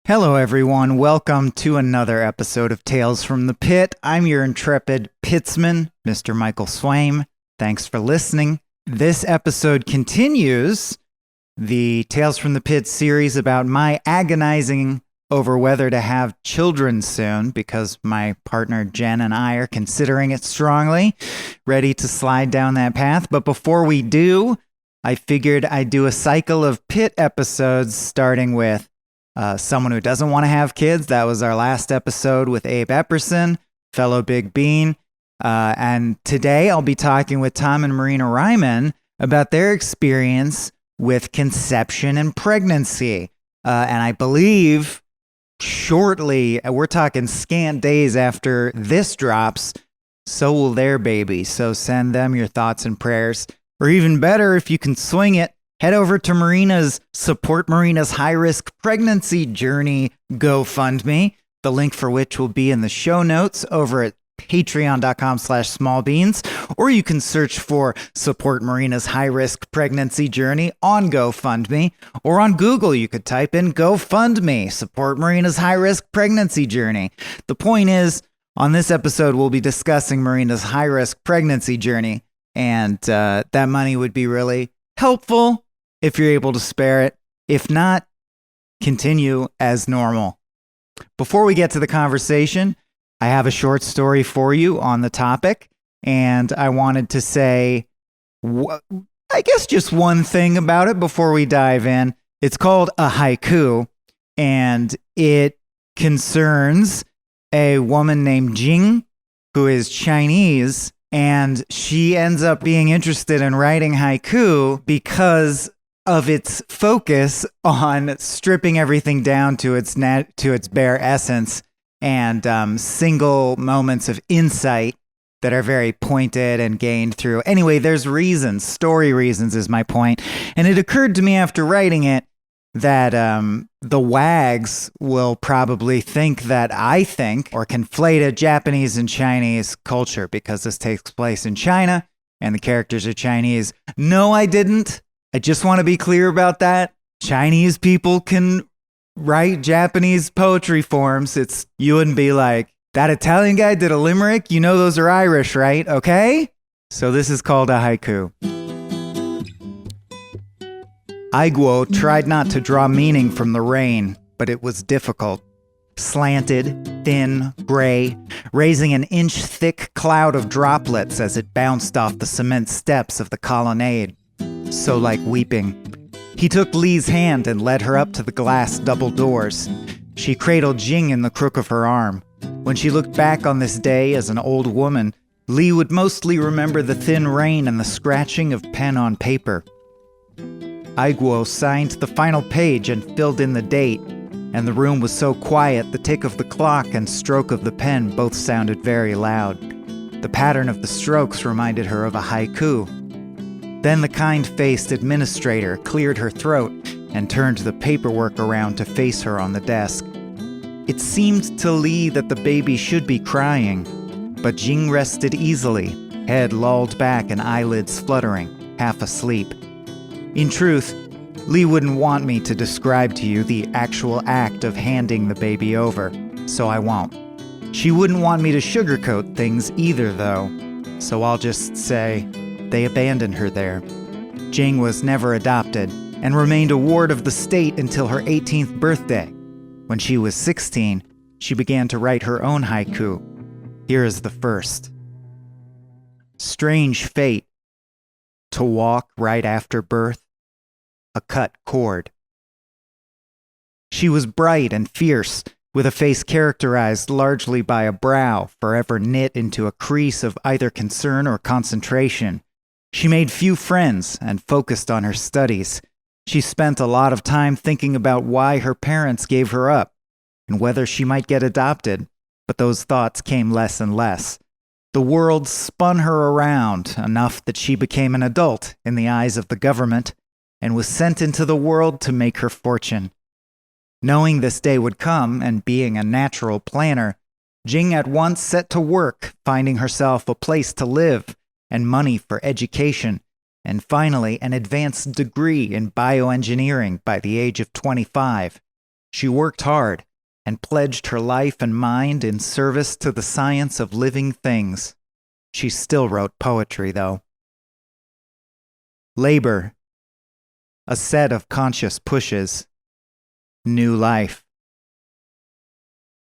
Hello, everyone. Welcome to another episode of Tales from the Pit. I'm your intrepid pitsman, Mr. Michael Swaim. Thanks for listening. This episode continues the Tales from the Pit series about my agonizing over whether to have children soon because my partner Jen and I are considering it strongly, ready to slide down that path. But before we do, I figured I'd do a cycle of Pit episodes starting with someone who doesn't want to have kids. That was our last episode with Abe Epperson, fellow Big Bean. And today I'll be talking with Tom and Marina Reimann about their experience with conception and pregnancy. And I believe shortly, we're talking scant days after this drops, so will their baby. So send them your thoughts and prayers. Or even better, if you can swing it, head over to Support Marina's High-Risk Pregnancy Journey GoFundMe, the link for which will be in the show notes over at patreon.com/smallbeans, or you can search for Support Marina's High-Risk Pregnancy Journey on GoFundMe, or on Google you could type in GoFundMe, Support Marina's High-Risk Pregnancy Journey. The point is, on this episode we'll be discussing Marina's high-risk pregnancy journey, and that money would be really helpful if you're able to spare it. If not, continue as normal. Before we get to the conversation, I have a short story for you on the topic, and I wanted to say, I guess just one thing about it before we dive in. It's called a haiku, and it concerns a woman named Jing, who is Chinese, and she ends up being interested in writing haiku because of its focus on stripping everything down to its bare essence and single moments of insight that are very pointed and gained through. Anyway, there's reasons, story reasons is my point. And it occurred to me after writing it that the wags will probably think that I think or conflate a Japanese and Chinese culture because this takes place in China and the characters are Chinese. No, I didn't. I just want to be clear about that. Chinese people can write Japanese poetry forms. You wouldn't be like, that Italian guy did a limerick? You know those are Irish, right? Okay? So this is called a haiku. Aiguo tried not to draw meaning from the rain, but it was difficult. Slanted, thin, gray, raising an inch-thick cloud of droplets as it bounced off the cement steps of the colonnade. So like weeping. He took Lee's hand and led her up to the glass double doors. She cradled Jing in the crook of her arm. When she looked back on this day as an old woman, Lee would mostly remember the thin rain and the scratching of pen on paper. Aiguo signed the final page and filled in the date, and the room was so quiet the tick of the clock and stroke of the pen both sounded very loud. The pattern of the strokes reminded her of a haiku. Then the kind-faced administrator cleared her throat and turned the paperwork around to face her on the desk. It seemed to Lee that the baby should be crying, but Jing rested easily, head lolled back and eyelids fluttering, half asleep. In truth, Lee wouldn't want me to describe to you the actual act of handing the baby over, so I won't. She wouldn't want me to sugarcoat things either, though, so I'll just say they abandoned her there. Jing was never adopted and remained a ward of the state until her 18th birthday. When she was 16, she began to write her own haiku. Here is the first. Strange fate, to walk right after birth, a cut cord. She was bright and fierce, with a face characterized largely by a brow forever knit into a crease of either concern or concentration. She made few friends and focused on her studies. She spent a lot of time thinking about why her parents gave her up and whether she might get adopted, but those thoughts came less and less. The world spun her around enough that she became an adult in the eyes of the government and was sent into the world to make her fortune. Knowing this day would come and being a natural planner, Jing at once set to work finding herself a place to live and money for education, and finally an advanced degree in bioengineering by the age of 25. She worked hard and pledged her life and mind in service to the science of living things. She still wrote poetry, though. Labor. A set of conscious pushes. New life.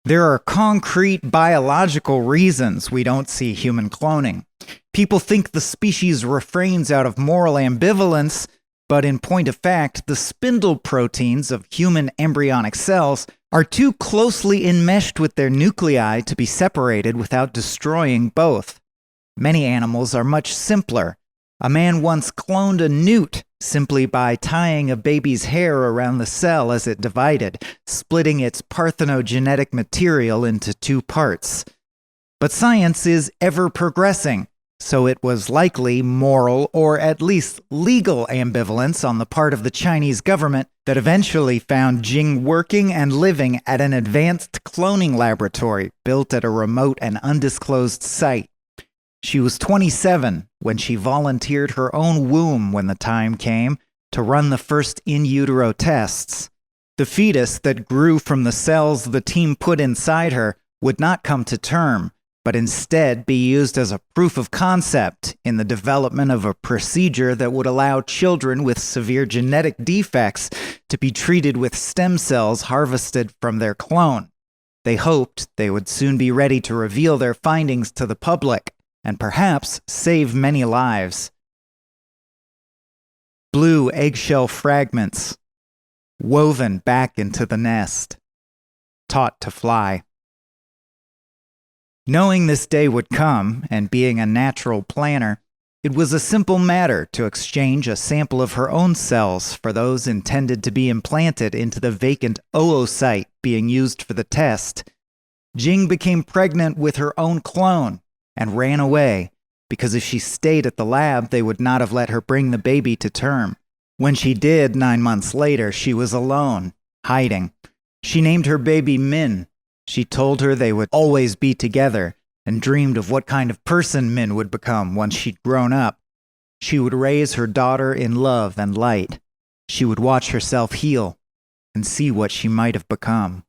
There are concrete biological reasons we don't see human cloning. People think the species refrains out of moral ambivalence, but in point of fact, the spindle proteins of human embryonic cells are too closely enmeshed with their nuclei to be separated without destroying both. Many animals are much simpler. A man once cloned a newt simply by tying a baby's hair around the cell as it divided, splitting its parthenogenetic material into two parts. But science is ever progressing, so it was likely moral or at least legal ambivalence on the part of the Chinese government that eventually found Jing working and living at an advanced cloning laboratory built at a remote and undisclosed site. She was 27 when she volunteered her own womb when the time came to run the first in utero tests. The fetus that grew from the cells the team put inside her would not come to term, but instead be used as a proof of concept in the development of a procedure that would allow children with severe genetic defects to be treated with stem cells harvested from their clone. They hoped they would soon be ready to reveal their findings to the public and perhaps save many lives. Blue eggshell fragments, woven back into the nest, taught to fly. Knowing this day would come, and being a natural planner, it was a simple matter to exchange a sample of her own cells for those intended to be implanted into the vacant oocyte being used for the test. Jing became pregnant with her own clone and ran away, because if she stayed at the lab, they would not have let her bring the baby to term. When she did, 9 months later, she was alone, hiding. She named her baby Min. She told her they would always be together, and dreamed of what kind of person Min would become once she'd grown up. She would raise her daughter in love and light. She would watch herself heal and see what she might have become.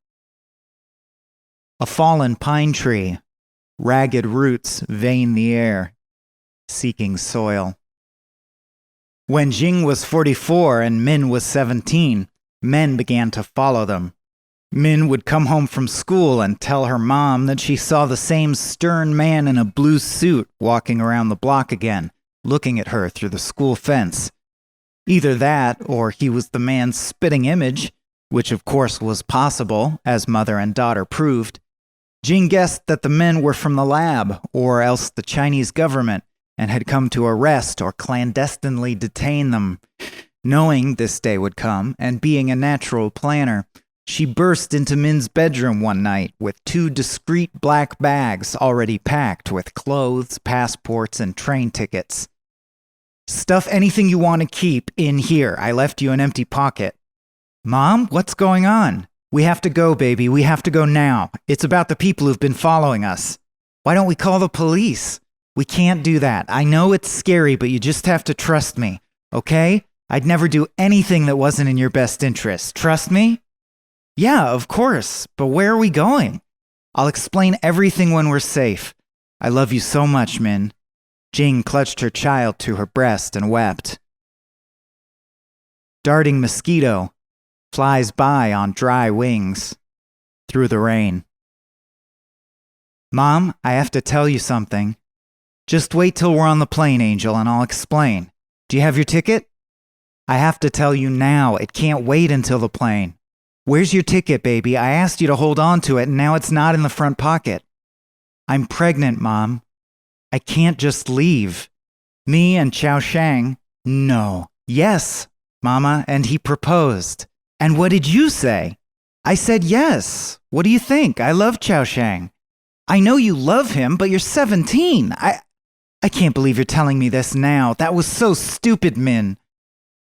A fallen pine tree. Ragged roots vein the air, seeking soil. When Jing was 44 and Min was 17, men began to follow them. Min would come home from school and tell her mom that she saw the same stern man in a blue suit walking around the block again, looking at her through the school fence. Either that, or he was the man's spitting image, which of course was possible, as mother and daughter proved. Jing guessed that the men were from the lab, or else the Chinese government, and had come to arrest or clandestinely detain them. Knowing this day would come, and being a natural planner, she burst into Min's bedroom one night with 2 discreet black bags already packed with clothes, passports, and train tickets. "Stuff anything you want to keep in here. I left you an empty pocket." "Mom, what's going on?" "We have to go, baby. We have to go now. It's about the people who've been following us." "Why don't we call the police?" "We can't do that. I know it's scary, but you just have to trust me, okay? I'd never do anything that wasn't in your best interest. Trust me?" "Yeah, of course. But where are we going?" "I'll explain everything when we're safe. I love you so much, Min." Jing clutched her child to her breast and wept. Darting mosquito flies by on dry wings through the rain. "Mom, I have to tell you something." "Just wait till we're on the plane, Angel, and I'll explain." "Do you have your ticket?" "I have to tell you now. It can't wait until the plane." "Where's your ticket, baby? I asked you to hold on to it, and now it's not in the front pocket." "I'm pregnant, Mom. I can't just leave." "Me and Chao Shang?" "No." "Yes, Mama, and he proposed." "And what did you say?" "I said yes. What do you think? I love Chao Shang." "I know you love him, but you're 17. I can't believe you're telling me this now. That was so stupid, Min."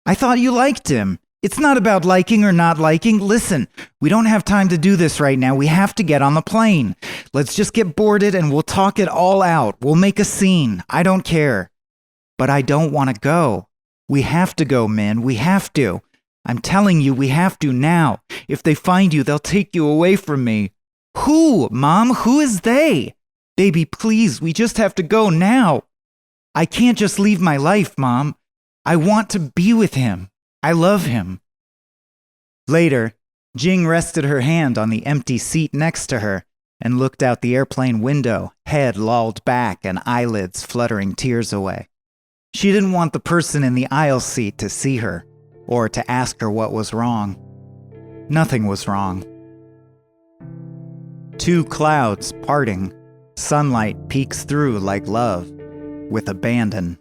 "I thought you liked him." "It's not about liking or not liking. Listen, we don't have time to do this right now. We have to get on the plane. Let's just get boarded and we'll talk it all out. We'll make a scene. I don't care." "But I don't want to go." "We have to go, Min. We have to." I'm telling you, we have to now. If they find you, they'll take you away from me. Who, Mom? Who is they? Baby, please, we just have to go now. I can't just leave my life, Mom. I want to be with him. I love him. Later, Jing rested her hand on the empty seat next to her and looked out the airplane window, head lolled back and eyelids fluttering tears away. She didn't want the person in the aisle seat to see her or to ask her what was wrong. Nothing was wrong. Two clouds parting, sunlight peeks through like love, with abandon.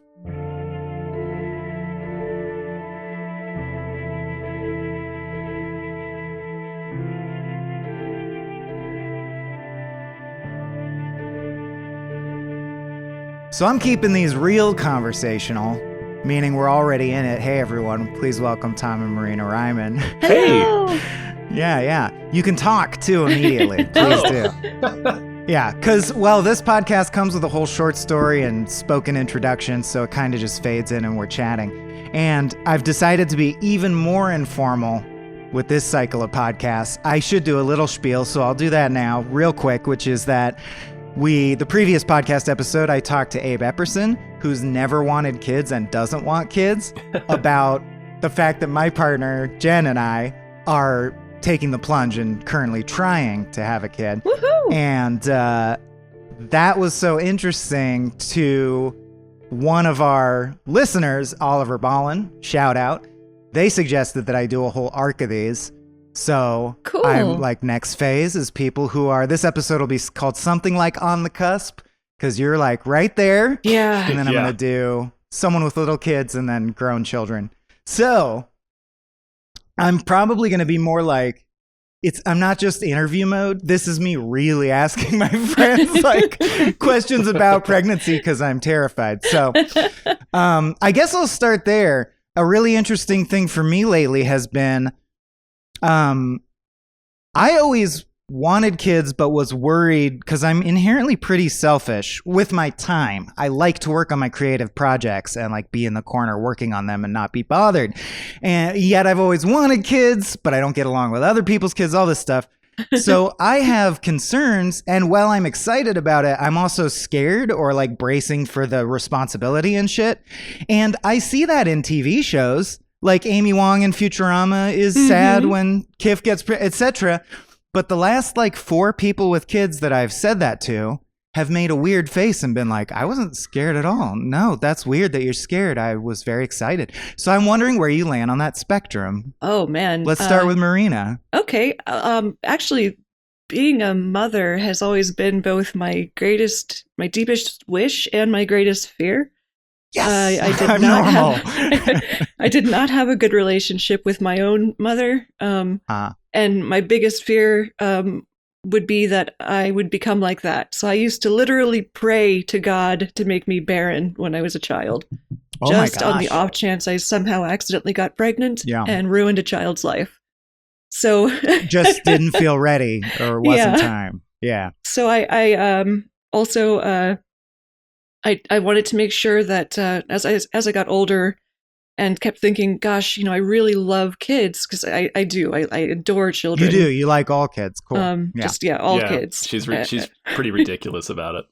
So I'm keeping these real conversational, meaning we're already in it. Hey everyone, please welcome Tom and Marina Reimann. Hey! Yeah. You can talk too immediately. Please do. Yeah, because, well, this podcast comes with a whole short story and spoken introduction, so it kind of just fades in and we're chatting. And I've decided to be even more informal with this cycle of podcasts. I should do a little spiel, so I'll do that now real quick, which is that the previous podcast episode, I talked to Abe Epperson, who's never wanted kids and doesn't want kids, about the fact that my partner, Jen, and I are taking the plunge and currently trying to have a kid. Woohoo! And that was so interesting to one of our listeners, Oliver Ballin, shout out. They suggested that I do a whole arc of these. So cool. I'm like, next phase is people who are, this episode will be called something like On the Cusp, because you're like right there. Yeah. And then I'm going to do someone with little kids and then grown children. So I'm probably going to be more like, I'm not just interview mode. This is me really asking my friends like questions about pregnancy because I'm terrified. So I guess I'll start there. A really interesting thing for me lately has been, I always wanted kids, but was worried because I'm inherently pretty selfish with my time. I like to work on my creative projects and like be in the corner working on them and not be bothered. And yet I've always wanted kids, but I don't get along with other people's kids, all this stuff. So I have concerns, and while I'm excited about it, I'm also scared or like bracing for the responsibility and shit. And I see that in TV shows. Like Amy Wong in Futurama is sad when Kif gets, etc. But the last like 4 people with kids that I've said that to have made a weird face and been like, I wasn't scared at all. No, that's weird that you're scared. I was very excited. So I'm wondering where you land on that spectrum. Oh, man. Let's start with Marina. Okay. Actually, being a mother has always been both my deepest wish and my greatest fear. Yes, I did I'm not normal. I did not have a good relationship with my own mother. And my biggest fear would be that I would become like that. So I used to literally pray to God to make me barren when I was a child. Oh just on the off chance I somehow accidentally got pregnant and ruined a child's life. So just didn't feel ready or wasn't time. Yeah. So I also I wanted to make sure that as I got older and kept thinking, gosh, I really love kids because I do. I adore children. You do. You like all kids. Cool. All kids. She's pretty ridiculous about it.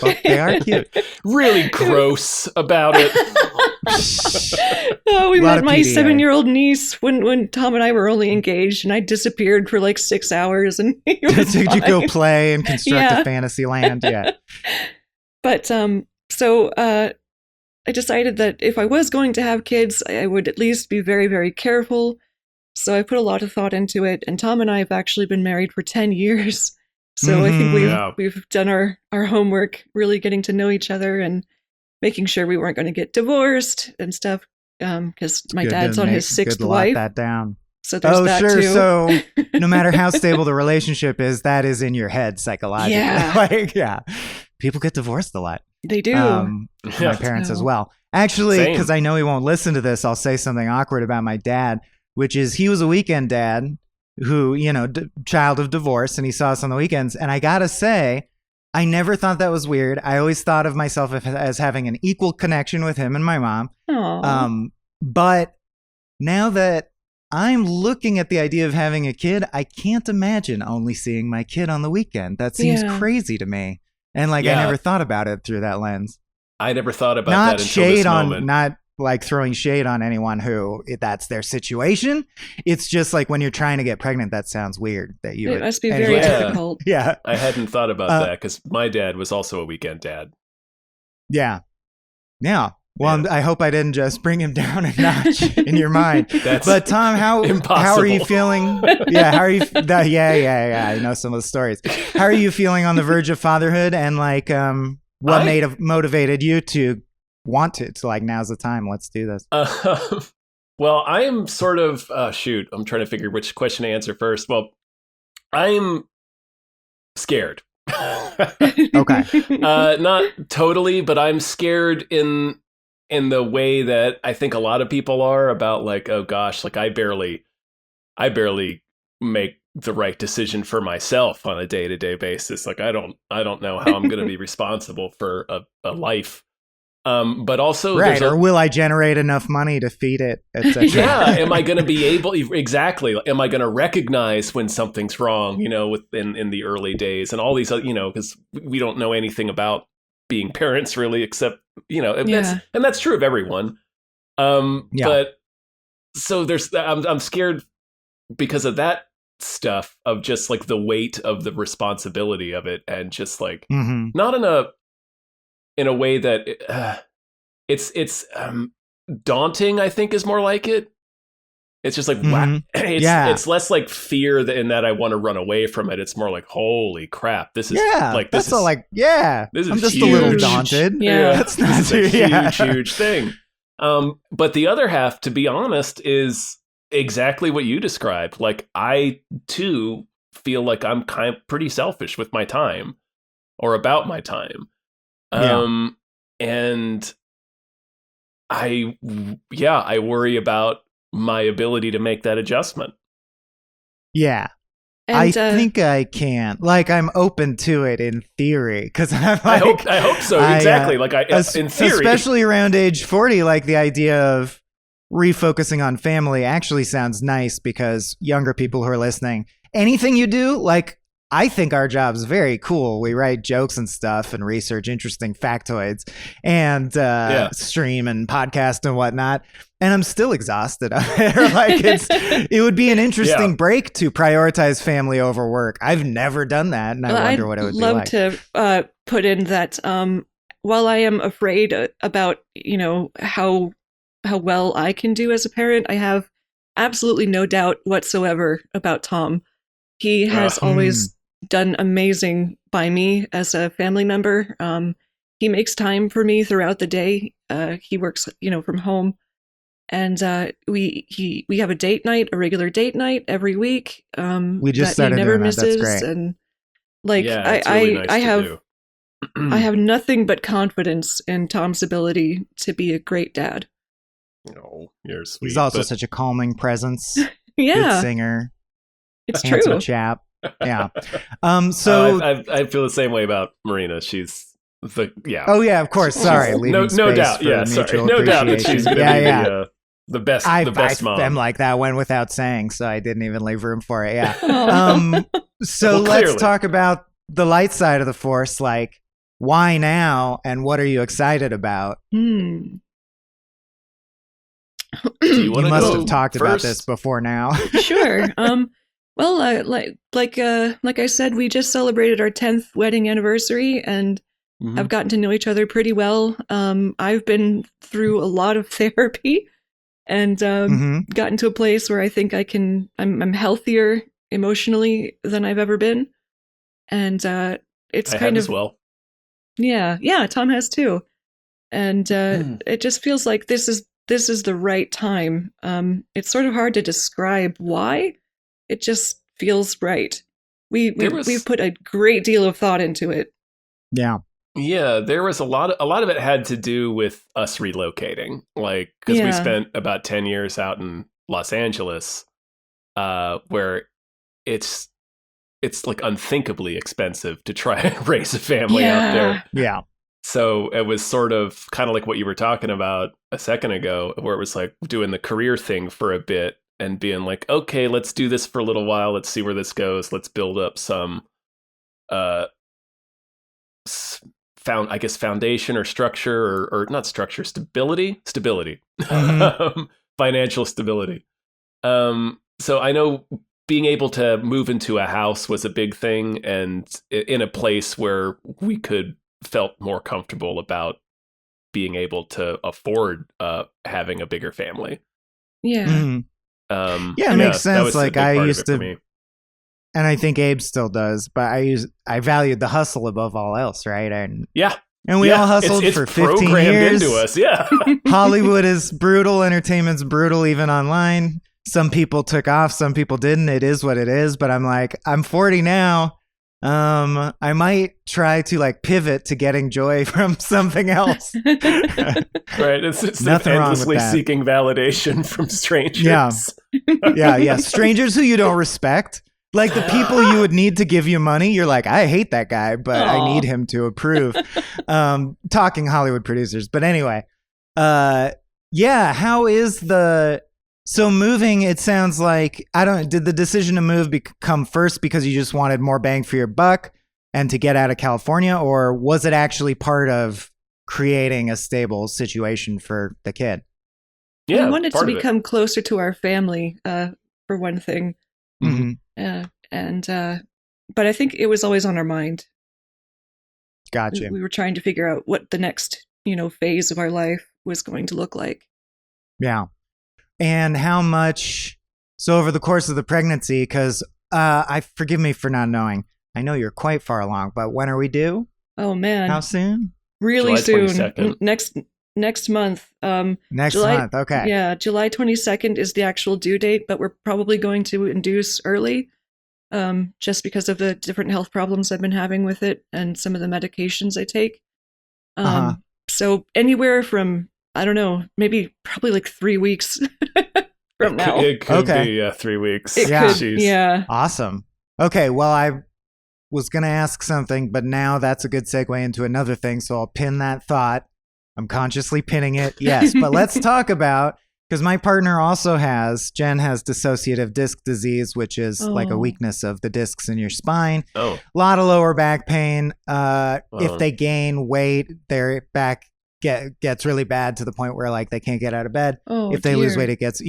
But they are cute. Really gross about it. We met my 7-year-old niece when Tom and I were only engaged, and I disappeared for like 6 hours. And did you go play and construct a fantasy land? Yeah. But so I decided that if I was going to have kids, I would at least be very, very careful. So I put a lot of thought into it. And Tom and I have actually been married for 10 years. So I think we've done our homework, really getting to know each other and making sure we weren't going to get divorced and stuff. Because my dad's on his 6th wife. That down. So there's that too. So no matter how stable the relationship is, that is in your head psychologically. Yeah. People get divorced a lot. They do. My parents as well. Actually, because I know he won't listen to this, I'll say something awkward about my dad, which is he was a weekend dad who, child of divorce, and he saw us on the weekends. And I got to say, I never thought that was weird. I always thought of myself as having an equal connection with him and my mom. Aww. But now that I'm looking at the idea of having a kid, I can't imagine only seeing my kid on the weekend. That seems crazy to me. And like, I never thought about it through that lens. I never thought about Not that until shade this on, moment. not like throwing shade on anyone who that's their situation. It's just like when you're trying to get pregnant, that sounds weird. That you It would, must be very difficult. Yeah. I hadn't thought about that because my dad was also a weekend dad. Yeah. Yeah. Well, I hope I didn't just bring him down a notch in your mind. But Tom, how are you feeling? Yeah, how are you? Yeah. I know some of the stories. How are you feeling on the verge of fatherhood, and like, what motivated you to want to like, now's the time, let's do this? Well, I am sort of shoot. I'm trying to figure which question to answer first. Well, I'm scared. Okay. Not totally, but I'm scared in the way that I think a lot of people are about, like, oh gosh, like I barely make the right decision for myself on a day-to-day basis. Like I don't know how I'm going to be responsible for a life. But also, right? Or will I generate enough money to feed it, etc.? Yeah, am I going to be able? Exactly. Am I going to recognize when something's wrong? You know, in the early days, and all these, because we don't know anything about being parents really, except that's true of everyone. But so I'm scared because of that stuff, of just like the weight of the responsibility of it, and just like not in a way that it's daunting, I think is more like it. It's just like, wow. It's less like fear in that I want to run away from it. It's more like, holy crap, this is like, this is like, this is I'm just huge. A little daunted. Yeah, that's not a huge thing. But the other half, to be honest, is exactly what you described. Like, I too feel like I'm kind of pretty selfish with my time, or about my time. And I worry about my ability to make that adjustment. Yeah. And, I think I can. Like, I'm open to it in theory, because I'm like, I hope so. Exactly. In theory, especially around age 40, like the idea of refocusing on family actually sounds nice, because younger people who are listening, anything you do, like, I think our job's very cool. We write jokes and stuff and research interesting factoids and stream and podcast and whatnot. And I'm still exhausted of it. Like, it would be an interesting break to prioritize family over work. I've never done that, and I wonder what it would be like. I'd love to put in that while I am afraid about how well I can do as a parent, I have absolutely no doubt whatsoever about Tom. He has always done amazing by me as a family member. He makes time for me throughout the day. He works, from home, and we have a regular date night every week. We just started he never doing misses, that. That's great. And like I have nothing but confidence in Tom's ability to be a great dad. Oh, you're sweet. He's also such a calming presence. Yeah, good singer. It's handsome true. Chap. Yeah. So I feel the same way about Marina. She's Oh yeah, of course. Sorry, no doubt. Yeah, sorry. No doubt that she's going to be the best. The best mom. I'm like, that went without saying, so I didn't even leave room for it. Yeah. So let's talk about the light side of the force. Like, why now, and what are you excited about? Hmm. You must have talked about this before now. Sure. Well, like I said, we just celebrated our 10th wedding anniversary, and have gotten to know each other pretty well. I've been through a lot of therapy, and gotten to a place where I think I'm healthier emotionally than I've ever been, and it's kind of as well. Yeah. Tom has too, and it just feels like this is the right time. It's sort of hard to describe why. It just feels right. We've put a great deal of thought into it. Yeah. Yeah, there was a lot of it had to do with us relocating, like, because we spent about 10 years out in Los Angeles, where it's like unthinkably expensive to try and raise a family out there. Yeah. So it was sort of kind of like what you were talking about a second ago, where it was like doing the career thing for a bit and being like, okay, let's do this for a little while. Let's see where this goes. Let's build up some, foundation or structure or not structure, stability, Mm-hmm. financial stability. So I know being able to move into a house was a big thing, and in a place where we felt more comfortable about being able to afford having a bigger family. Yeah. Mm-hmm. Yeah, it makes that sense. was a Like big I part of used it for to, me. and I think Abe still does, but I valued the hustle above all else, right? And Yeah. we all hustled it's for 15 programmed years. into us. Yeah. Hollywood is brutal. Entertainment's brutal, even online. Some people took off, some people didn't. It is what it is. But I'm like, I'm 40 now. I might try to like pivot to getting joy from something else. Right. It's Nothing wrong with endlessly that. seeking validation from strangers. Yeah. Yeah. Strangers who you don't respect. Like the people you would need to give you money, you're like, I hate that guy, but I need him to approve. Talking Hollywood producers. But anyway, yeah, how is so moving, it sounds like, did the decision to move come first because you just wanted more bang for your buck and to get out of California, or was it actually part of creating a stable situation for the kid? Yeah. We wanted to part of it. become closer to our family, for one thing. Mm-hmm. But I think it was always on our mind. Gotcha. We were trying to figure out what the next, phase of our life was going to look like. Yeah. And how much, so over the course of the pregnancy, because forgive me for not knowing. I know you're quite far along, but when are we due? Oh man. How soon? Really July soon. 22nd. Next month. Next July, month. Okay. Yeah, July 22nd is the actual due date, but we're probably going to induce early, just because of the different health problems I've been having with it and some of the medications I take. So anywhere from, I don't know, probably like 3 weeks from now. It could Okay. be 3 weeks. It Yeah. could, Jeez. yeah. Awesome. Okay. Well, I was going to ask something, but now that's a good segue into another thing. So I'll pin that thought. I'm consciously pinning it. Yes. But let's talk about, because my partner also Jen has dissociative disc disease, which is like a weakness of the discs in your spine. Oh. A lot of lower back pain. If they gain weight, their back gets really bad to the point where like they can't get out of bed. If they lose weight, it gets,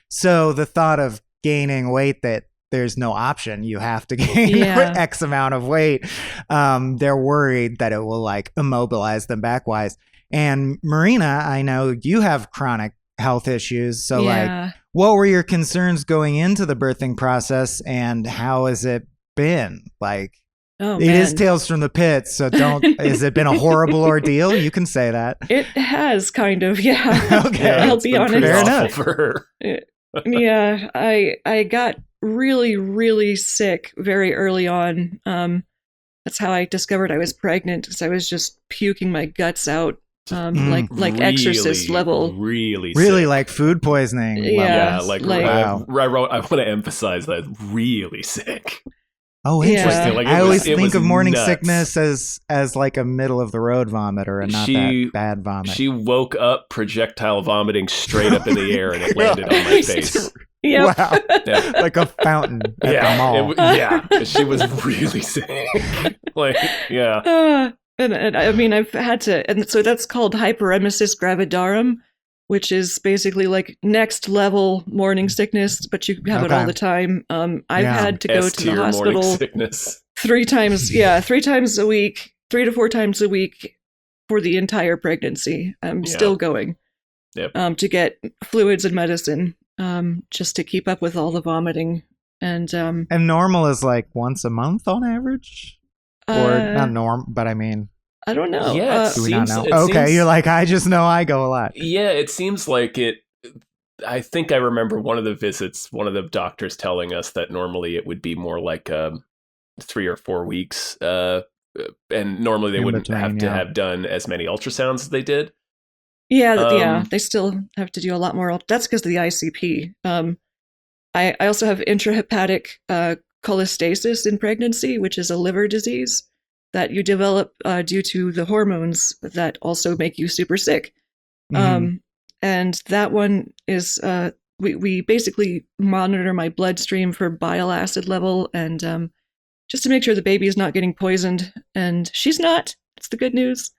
So the thought of gaining weight, that there's no option, you have to gain X amount of weight. They're worried that it will like immobilize them backwise. And Marina, I know you have chronic health issues. So like, what were your concerns going into the birthing process, and how has it been? Like, it is Tales from the Pit, so has it been a horrible ordeal? You can say that. It has kind of, yeah. Okay. I'll be honest. Fair enough. For her. Yeah, I got really, really sick very early on. That's how I discovered I was pregnant, because I was just puking my guts out, like really, Exorcist level. Really sick. Like food poisoning. Yeah, wow. I want to emphasize that, really sick. Oh, interesting. Like I always think of morning nuts. sickness as like a middle of the road vomit, or not that bad vomit. She woke up projectile vomiting straight up in the air, and it landed on my face. Yep. Wow. Yeah. Like a fountain at the mall. She was really sick. And I mean, I've had to, and so that's called hyperemesis gravidarum, which is basically like next level morning sickness, but you have it all the time. I've had to go to the hospital 3 times, 3 times a week, 3 to 4 times a week for the entire pregnancy. I'm still going to get fluids and medicine, just to keep up with all the vomiting. And normal is like once a month on average? Or not norm, but I mean, I don't know. Yeah, do we not know? Okay, you're like, I just know I go a lot. Yeah, it seems like it. I think I remember one of the visits, one of the doctors telling us that normally it would be more like 3 or 4 weeks, and normally they wouldn't have to have done as many ultrasounds as they did. Yeah, they still have to do a lot more. That's because of the ICP. I also have intrahepatic cholestasis in pregnancy, which is a liver disease. that you develop due to the hormones that also make you super sick. And that one is, we basically monitor my bloodstream for bile acid level and just to make sure the baby is not getting poisoned. And she's not. That's the good news.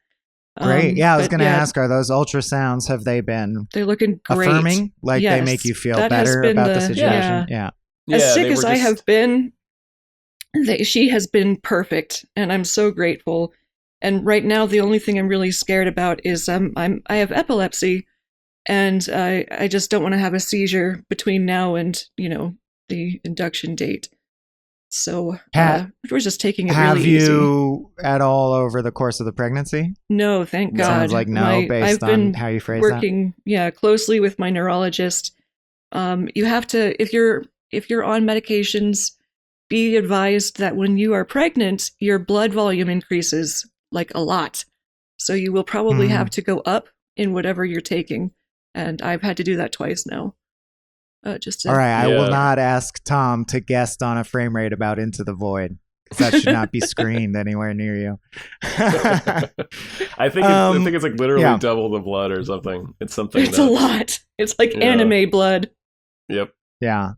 Great. Yeah, I was going to ask, are those ultrasounds, have they been they're looking great. Affirming? Like they make you feel better about the situation? Yeah. As sick as I have been, she has been perfect, and I'm so grateful. And right now, the only thing I'm really scared about is I have epilepsy, and I just don't want to have a seizure between now and the induction date. So we're just taking it really easy. Have you at all over the course of the pregnancy? No, thank God. Sounds like no, based on how you phrase that. I've been working, closely with my neurologist. You have to, if you're on medications, be advised that when you are pregnant, your blood volume increases like a lot. So you will probably have to go up in whatever you're taking. And I've had to do that twice now. All right, I will not ask Tom to guest on a frame rate about Into the Void, because that should not be screened anywhere near you. I think it's like literally double the blood or something. It's something. It's a lot. It's like anime blood. Yep. Yeah.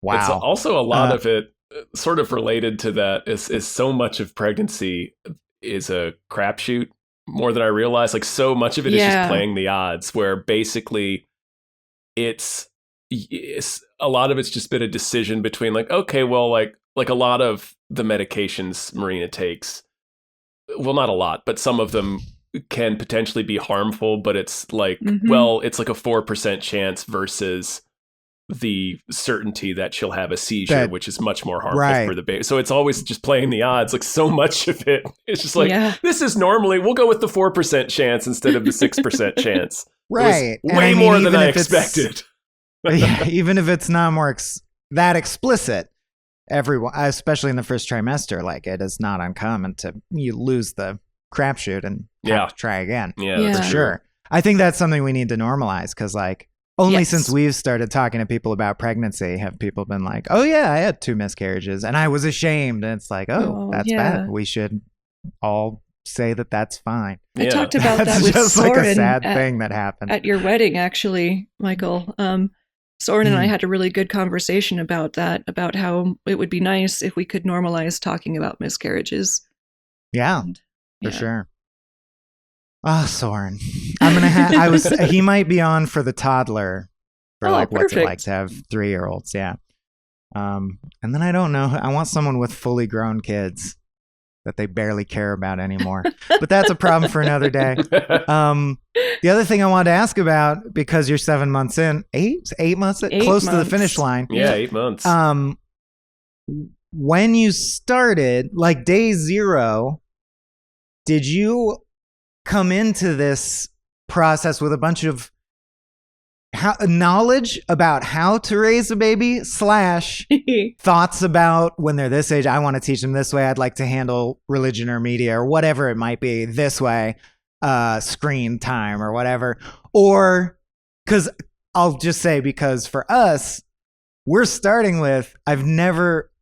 Wow. It's also a lot of it, sort of related to that, is so much of pregnancy is a crapshoot. More than I realized. Like so much of it is just playing the odds. Where basically, it's a lot of it's just been a decision between like, okay, well, like a lot of the medications Marina takes, well, not a lot, but some of them can potentially be harmful, but it's like, well, it's like a 4% chance versus the certainty that she'll have a seizure, which is much more harmful for the baby. So it's always just playing the odds. Like so much of it, it's just like, this is normally, we'll go with the 4% chance instead of the 6% chance. Right. Way more than I expected. Even if it's not more that explicit, everyone, especially in the first trimester, like it is not uncommon you lose the crapshoot and have to try again. Yeah, for sure. I think that's something we need to normalize because like only since we've started talking to people about pregnancy have people been like, oh yeah, I had 2 miscarriages and I was ashamed. And it's like, that's bad. We should all say that that's fine. I talked about that with just Soren like a sad thing that happened at your wedding, actually, Michael. Soren and I had a really good conversation about that, about how it would be nice if we could normalize talking about miscarriages. Yeah, for sure. Oh, Soren. He might be on for the toddler for what's it like to have 3-year-olds. Yeah. And then I don't know. I want someone with fully grown kids that they barely care about anymore. But that's a problem for another day. The other thing I wanted to ask about, because you're 7 months in, 8 months, close to the finish line. Yeah, 8 months. When you started, like day 0, did you come into this process with a bunch of knowledge about how to raise a baby / thoughts about when they're this age, I want to teach them this way, I'd like to handle religion or media or whatever it might be this way, screen time or whatever? Or because I'll just say, because for us, we're starting with,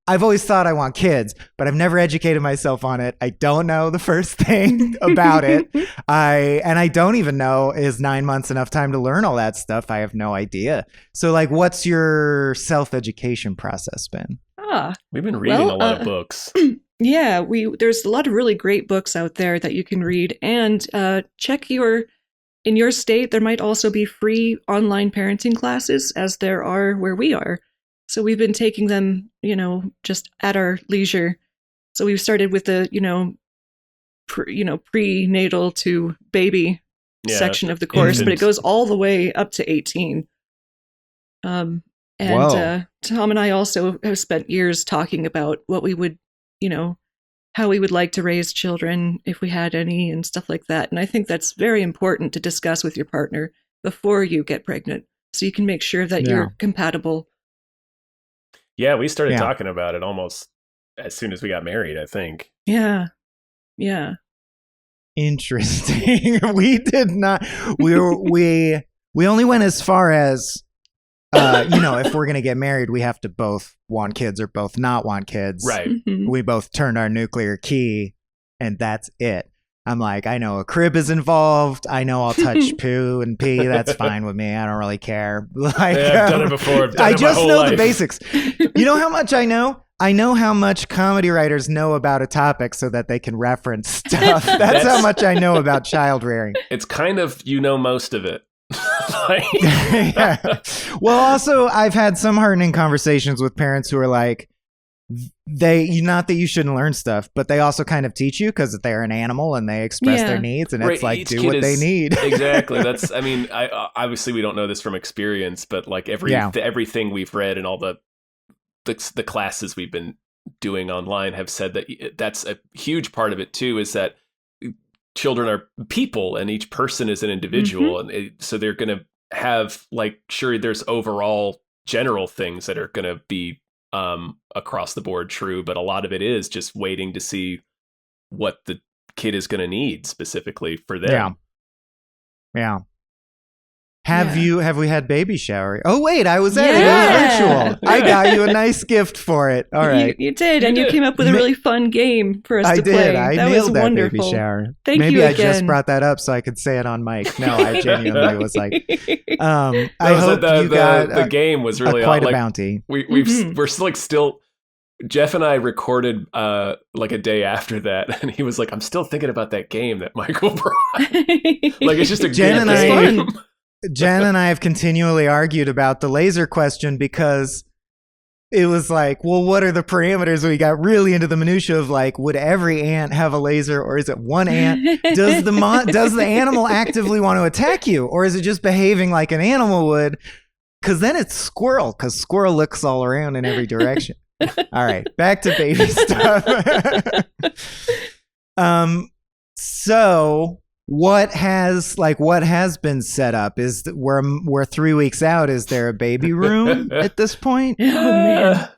I've always thought I want kids, but I've never educated myself on it. I don't know the first thing about it. I don't even know, is 9 months enough time to learn all that stuff? I have no idea. So like, what's your self-education process been? We've been reading a lot of books. Yeah, there's a lot of really great books out there that you can read, and check in your state, there might also be free online parenting classes, as there are where we are. So we've been taking them, just at our leisure. So we've started with the, prenatal to baby section of the course, but it goes all the way up to 18. Tom and I also have spent years talking about what we would, how we would like to raise children if we had any and stuff like that. And I think that's very important to discuss with your partner before you get pregnant, so you can make sure that you're compatible. Yeah, we started talking about it almost as soon as we got married, I think. Yeah. Interesting. We did not. We only went as far as, if we're going to get married, we have to both want kids or both not want kids. Right. Mm-hmm. We both turned our nuclear key and that's it. I'm like, I know a crib is involved. I know I'll touch poo and pee. That's fine with me. I don't really care. Like, Yeah, I've done it before. I've done I it my just whole know life. the basics. You know how much I know? I know how much comedy writers know about a topic so that they can reference stuff. That's how much I know about child rearing. It's kind of, most of it. Like- Yeah. Well, also, I've had some heartening conversations with parents who are like, not that you shouldn't learn stuff, but they also kind of teach you because they're an animal and they express their needs, and it's like, each do kid what they need. Exactly. That's, I obviously we don't know this from experience, but like everything we've read and all the classes we've been doing online have said that that's a huge part of it too, is that children are people and each person is an individual. And so they're going to have, like, sure, there's overall general things that are going to be across the board true, but a lot of it is just waiting to see what the kid is going to need specifically for them. Yeah. Have we had baby shower? Oh wait, I was at it. It was virtual. I got you a nice gift for it. All right. You did, and you came up with a really fun game for us to play. I did. I that nailed was that wonderful. baby shower. Thank Maybe you I again. just brought that up so I could say it on mic. No, I genuinely was like, I hope you got the game was really quite a like, bounty. We're still Jeff and I recorded like a day after that, and he was like, I'm still thinking about that game that Michael brought. Like, it's just a Jen good and game. Jen and I have continually argued about the laser question because it was like, well, what are the parameters? We got really into the minutia of like, would every ant have a laser, or is it one ant? Does the animal actively want to attack you, or is it just behaving like an animal would? Because then it's squirrel, because squirrel looks all around in every direction. All right, back to baby stuff. So what has been set up? Is that we're 3 weeks out? Is there a baby room at this point? Oh man,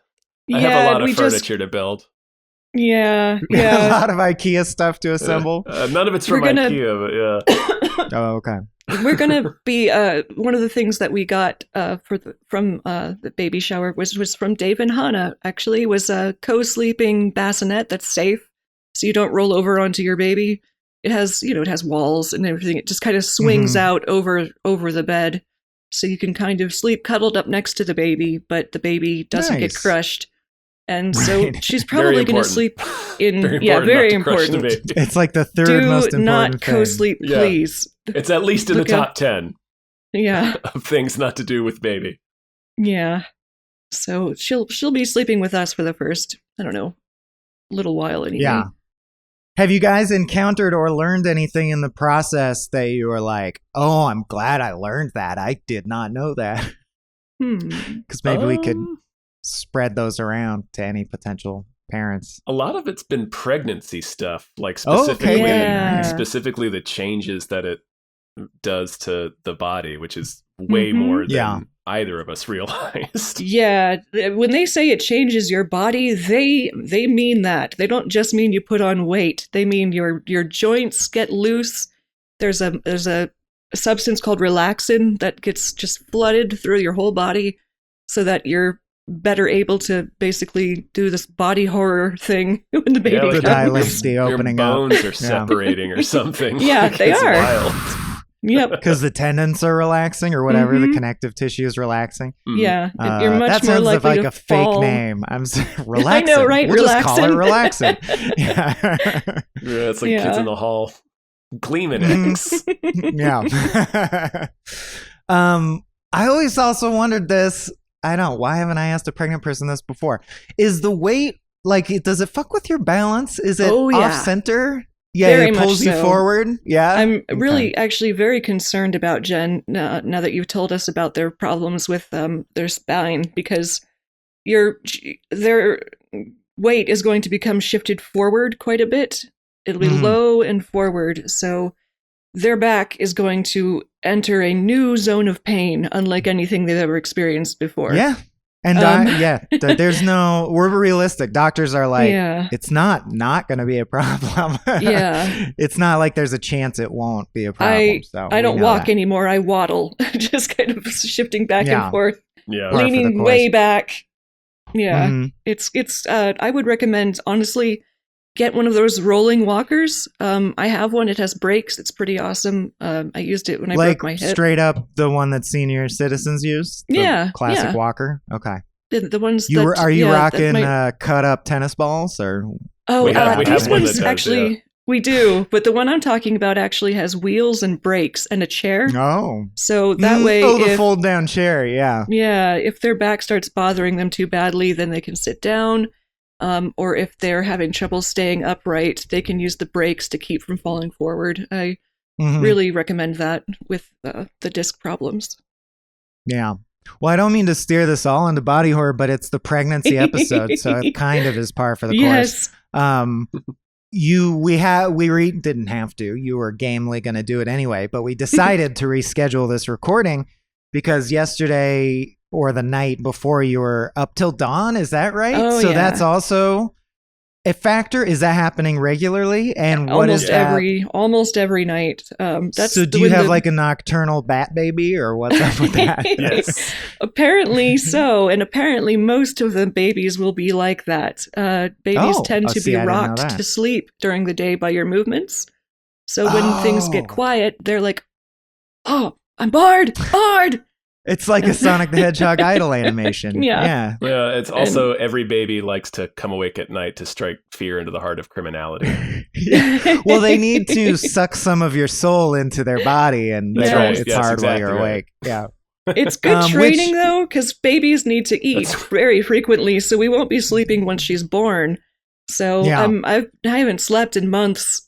I have a lot of furniture to build. Yeah. A lot of IKEA stuff to assemble. None of it's from IKEA, but yeah. Oh, okay. We're gonna be one of the things that we got from the baby shower was from Dave and Hannah. Actually, was a co-sleeping bassinet that's safe, so you don't roll over onto your baby. It has walls and everything. It just kind of swings out over the bed, so you can kind of sleep cuddled up next to the baby, but the baby doesn't get crushed. And so she's probably going to sleep in very important. It's like the third most important thing. Do not co-sleep, please. It's at least in the top 10. Yeah. Of things not to do with baby. Yeah. So she'll be sleeping with us for the first, I don't know, little while anyway. Yeah. Have you guys encountered or learned anything in the process that you were like, oh, I'm glad I learned that. I did not know that. Because maybe we could spread those around to any potential parents. A lot of it's been pregnancy stuff, like specifically the changes that it does to the body, which is way more than either of us realized. Yeah, when they say it changes your body, they mean that. They don't just mean you put on weight. They mean your joints get loose. There's a substance called relaxin that gets just flooded through your whole body so that you're better able to basically do this body horror thing when the baby comes. The opening your bones are separating or something. Yeah, they are. Wild. Yep. Because the tendons are relaxing or whatever, the connective tissue is relaxing. Yeah, you're much that more sounds likely like to a fall. fake name. I'm relaxing. I know, right? We'll just call it relaxing. Yeah, it's like kids in the hall gleaming eggs. Yeah. I always also wondered this. Why haven't I asked a pregnant person this before? Is the weight, like, does it fuck with your balance? Is it off center? Yeah, very it pulls you forward. Yeah. I'm really actually very concerned about Jen now that you've told us about their problems with their spine, because their weight is going to become shifted forward quite a bit. It'll be low and forward. So their back is going to enter a new zone of pain, unlike anything they've ever experienced before. Yeah. And there's we're realistic. Doctors are like, it's not going to be a problem. Yeah. It's not like there's a chance it won't be a problem. I don't walk anymore. I waddle, just kind of shifting back and forth, leaning way back. Yeah. It's I would recommend, honestly, get one of those rolling walkers. I have one. It has brakes. It's pretty awesome. I used it when I broke my hip. Straight up the one that senior citizens use? The classic walker? Okay. The ones are you rocking cut up tennis balls or? Oh, we have these one ones that does, actually. yeah. We do, but the one I'm talking about actually has wheels and brakes and a chair. Oh. So that way... the fold-down chair, yeah. Yeah, if their back starts bothering them too badly, then they can sit down. Or if they're having trouble staying upright, they can use the brakes to keep from falling forward. I really recommend that with the disc problems. Yeah. Well, I don't mean to steer this all into body horror, but it's the pregnancy episode, so it kind of is par for the course. We didn't have to. You were gamely going to do it anyway, but we decided to reschedule this recording because yesterday or the night before you were up till dawn. Is that right? Oh, so that's also a factor. Is that happening regularly? And what is that? Almost every night. So do you have like a nocturnal bat baby or what's up with that? Yes. Apparently so. And apparently most of the babies will be like that. Babies tend to be rocked to sleep during the day by your movements. So when things get quiet, they're like, oh, I'm bored. It's like a Sonic the Hedgehog idle animation. Yeah. It's also every baby likes to come awake at night to strike fear into the heart of criminality. Well, they need to suck some of your soul into their body, and it's hard while you're awake. Yeah. It's good training, though, because babies need to eat very frequently, so we won't be sleeping once she's born. So I haven't slept in months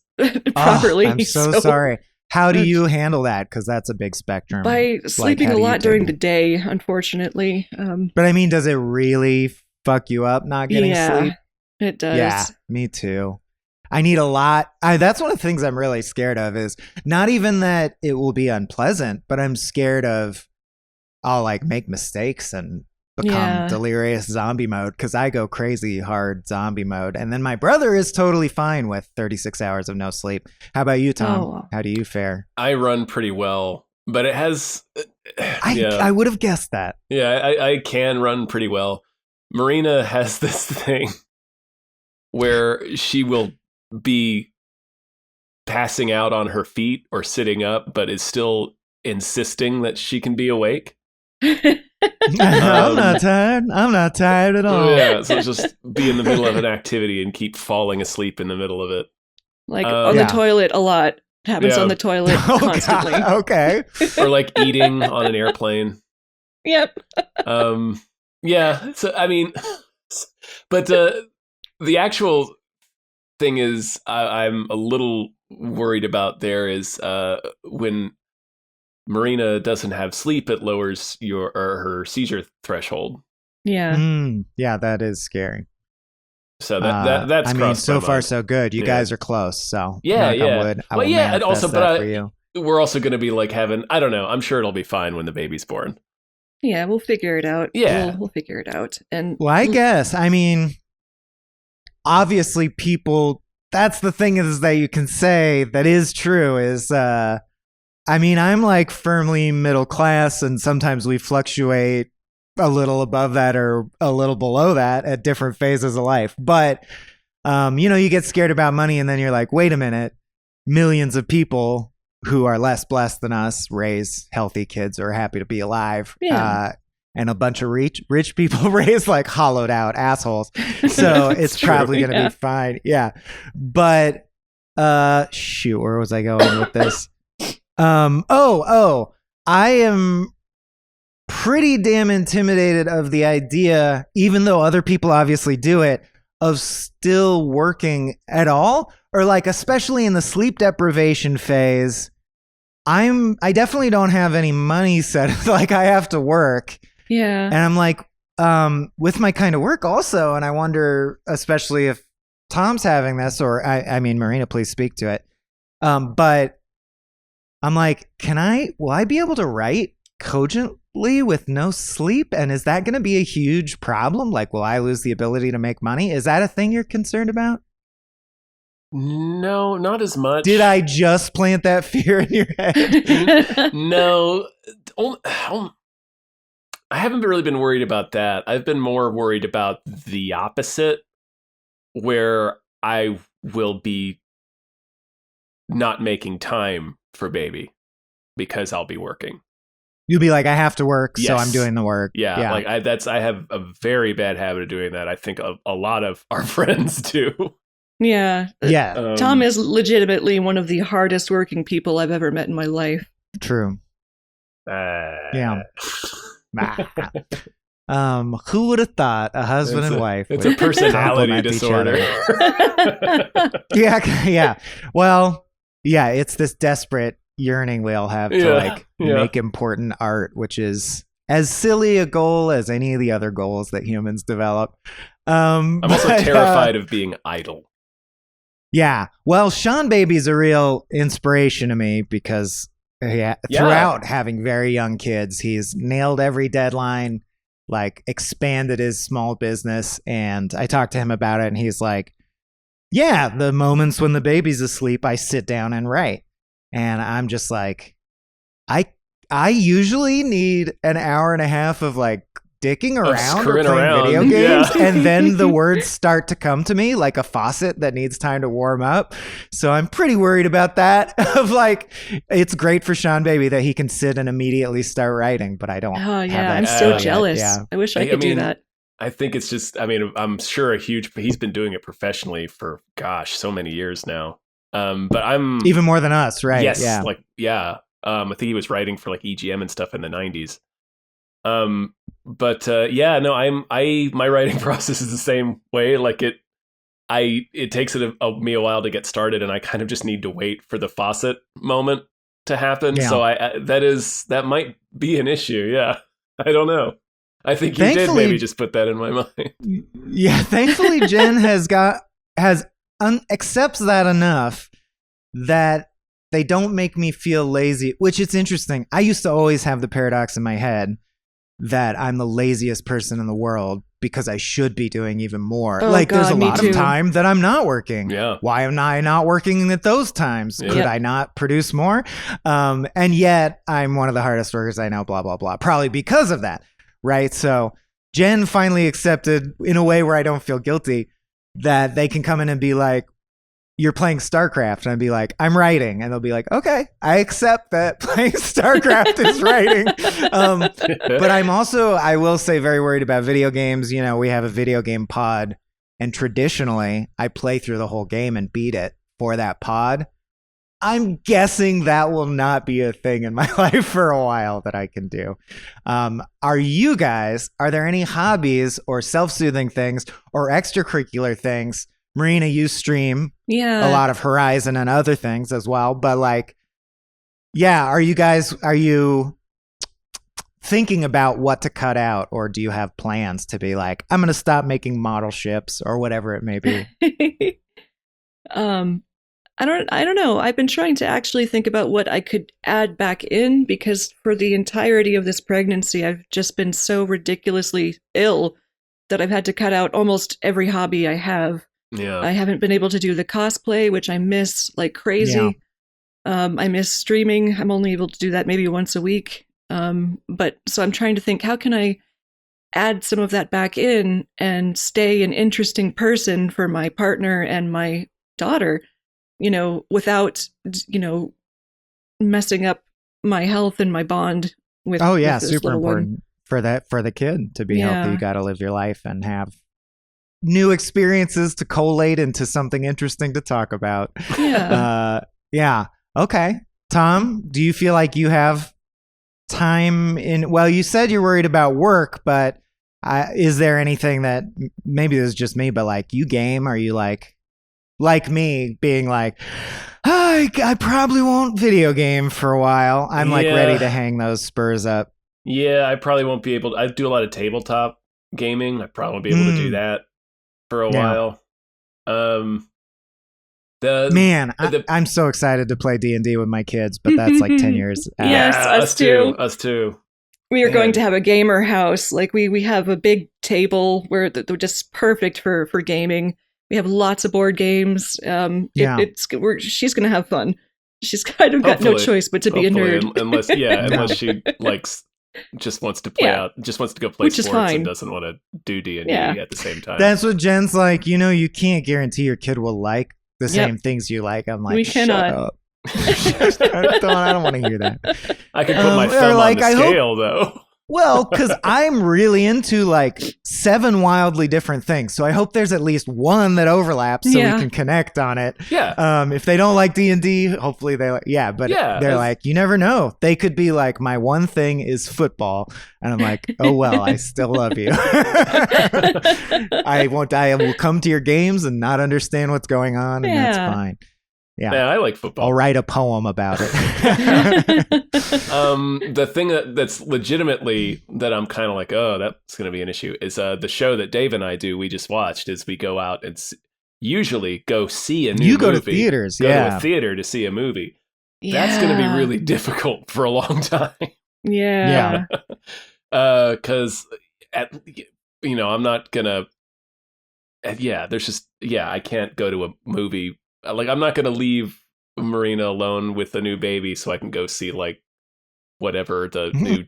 properly. I'm so sorry. How do you handle that? Because that's a big spectrum. By sleeping a lot during the day, unfortunately. But I mean, does it really fuck you up not getting sleep? It does. Yeah, me too. I need a lot. That's one of the things I'm really scared of is not even that it will be unpleasant, but I'm scared of I'll like make mistakes and become delirious zombie mode because I go crazy hard zombie mode. And then my brother is totally fine with 36 hours of no sleep. How about you, Tom? Oh. How do you fare? I run pretty well, but it has... I would have guessed that. Yeah, I can run pretty well. Marina has this thing where she will be passing out on her feet or sitting up, but is still insisting that she can be awake. I'm not tired. I'm not tired at all. Yeah, so just be in the middle of an activity and keep falling asleep in the middle of it. Like on the toilet a lot. Happens on the toilet constantly. God. Okay. Or like eating on an airplane. Yep. Yeah. So I mean, but the actual thing is, I'm a little worried about there is when Marina doesn't have sleep, it lowers her seizure threshold. Yeah. Yeah, that is scary. So that's. I mean, so far so good. You guys are close. So yeah. I will and also, but for you. We're also going to be like having. I don't know. I'm sure it'll be fine when the baby's born. Yeah, we'll figure it out. Yeah, we'll figure it out. And well, I guess. I mean, obviously, people. That's the thing is that you can say that is true is. I mean, I'm like firmly middle class, and sometimes we fluctuate a little above that or a little below that at different phases of life. But, you get scared about money, and then you're like, wait a minute, millions of people who are less blessed than us raise healthy kids or are happy to be alive. Yeah. And a bunch of rich people raise like hollowed out assholes. So it's probably going to be fine. Yeah. But, shoot, where was I going with this? I am pretty damn intimidated of the idea, even though other people obviously do it, of still working at all, or like, especially in the sleep deprivation phase. I definitely don't have any money set. Like I have to work. Yeah. And I'm like, with my kind of work also. And I wonder, especially if Tom's having this, or I mean, Marina, please speak to it. But I'm like, will I be able to write cogently with no sleep? And is that going to be a huge problem? Like, will I lose the ability to make money? Is that a thing you're concerned about? No, not as much. Did I just plant that fear in your head? No. I haven't really been worried about that. I've been more worried about the opposite, where I will be not making time for baby because I'll be working. You'll be like, I have to work, so Yes. I'm doing the work. Yeah. Like I have a very bad habit of doing that. I think a lot of our friends do. Yeah. Yeah, Tom is legitimately one of the hardest working people I've ever met in my life. true. Yeah. Who would have thought a husband and wife? It's would a personality complement each disorder. other? Yeah. Well, yeah, it's this desperate yearning we all have to make important art, which is as silly a goal as any of the other goals that humans develop. I'm also terrified of being idle. Yeah. Well, Sean Baby's a real inspiration to me because throughout having very young kids, he's nailed every deadline, like expanded his small business. And I talked to him about it and he's like, yeah, the moments when the baby's asleep, I sit down and write. And I'm just like, I usually need an hour and a half of like dicking around or playing video games, and then the words start to come to me like a faucet that needs time to warm up. So I'm pretty worried about that. Of like, it's great for Sean Baby that he can sit and immediately start writing, but I don't. Oh yeah, I'm so jealous. Yeah. I wish I could do that. I think it's just, I mean, I'm sure he's been doing it professionally for, gosh, so many years now. But I'm even more than us, right? Yes, yeah. I think he was writing for like EGM and stuff in the 90s. My writing process is the same way. Like it takes me a while to get started, and I kind of just need to wait for the faucet moment to happen. Yeah. So that might be an issue. Yeah, I don't know. I think you did maybe just put that in my mind. Yeah, thankfully Jen accepts that enough that they don't make me feel lazy, which it's interesting. I used to always have the paradox in my head that I'm the laziest person in the world because I should be doing even more. There's a lot of time that I'm not working. Yeah. Why am I not working at those times? Yeah. Could I not produce more? And yet I'm one of the hardest workers I know, blah, blah, blah. Probably because of that, right? So Jen finally accepted in a way where I don't feel guilty that they can come in and be like, you're playing StarCraft, and I'd be like, I'm writing, and they'll be like, okay, I accept that playing StarCraft is writing. But I'm also, I will say, very worried about video games. You know, we have a video game pod, and traditionally I play through the whole game and beat it for that pod. I'm guessing that will not be a thing in my life for a while that I can do. Are there any hobbies or self-soothing things or extracurricular things? Marina, you stream a lot of Horizon and other things as well. But like, are you thinking about what to cut out, or do you have plans to be like, I'm going to stop making model ships or whatever it may be? I don't know. I've been trying to actually think about what I could add back in, because for the entirety of this pregnancy, I've just been so ridiculously ill that I've had to cut out almost every hobby I have. Yeah. I haven't been able to do the cosplay, which I miss like crazy. Yeah. I miss streaming. I'm only able to do that maybe once a week. But so I'm trying to think, how can I add some of that back in and stay an interesting person for my partner and my daughter, without, messing up my health and my bond with. Oh yeah, with super important for the kid to be healthy. You got to live your life and have new experiences to collate into something interesting to talk about. Yeah. Okay. Tom, do you feel like you have time you said you're worried about work, but is there anything that, maybe it was just me, but like, you game? Are you like me being like, I probably won't video game for a while. I'm like ready to hang those spurs up. Yeah, I probably won't be able to. I do a lot of tabletop gaming. I probably won't be able to do that for a while. I'm so excited to play D&D with my kids, but that's like 10 years out. Yes, us too. Us too. We are going to have a gamer house. Like we have a big table where they're just perfect for gaming. We have lots of board games. She's going to have fun. She's kind of got no choice but to be a nerd. Unless she just wants to play just wants to go play sports and doesn't want to do D&D at the same time. That's what Jen's like, you can't guarantee your kid will like the same things you like. I'm like, We cannot. Shut up. I don't want to hear that. I could put my thumb like, on the scale, though. Well, because I'm really into like 7 wildly different things, so I hope there's at least one that overlaps so we can connect on it. Yeah. If they don't like D&D, hopefully they like. Yeah, but they're like, you never know. They could be like, my one thing is football, and I'm like, oh well, I still love you. I won't. I will come to your games and not understand what's going on, and that's fine. Yeah, I like football. I'll write a poem about it. The thing that's legitimately that I'm kind of like, oh, that's going to be an issue is the show that Dave and I do. We just watched is we go out and usually go see a new movie. You go to theaters, go to a theater to see a movie. Yeah. That's going to be really difficult for a long time. Yeah. Because I'm not gonna. There's just I can't go to a movie. Like, I'm not going to leave Marina alone with a new baby so I can go see, like, whatever the new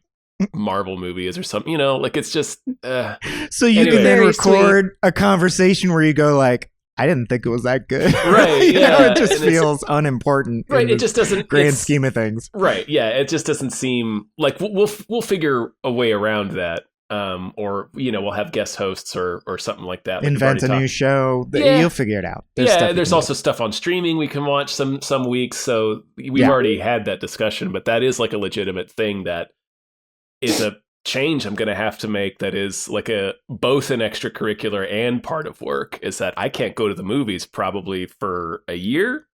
Marvel movie is or something, like, it's just... So you can then record a conversation where you go, like, I didn't think it was that good. Right, it just feels unimportant. Right, it just doesn't... Grand scheme of things. Right, yeah, it just doesn't seem... Like, we'll figure a way around that. Or we'll have guest hosts or something like that. Invent a new show. You'll figure it out. There's also stuff on streaming we can watch some weeks. So we've already had that discussion, but that is like a legitimate thing that is a change I'm going to have to make. That is like both an extracurricular and part of work. Is that I can't go to the movies probably for a year.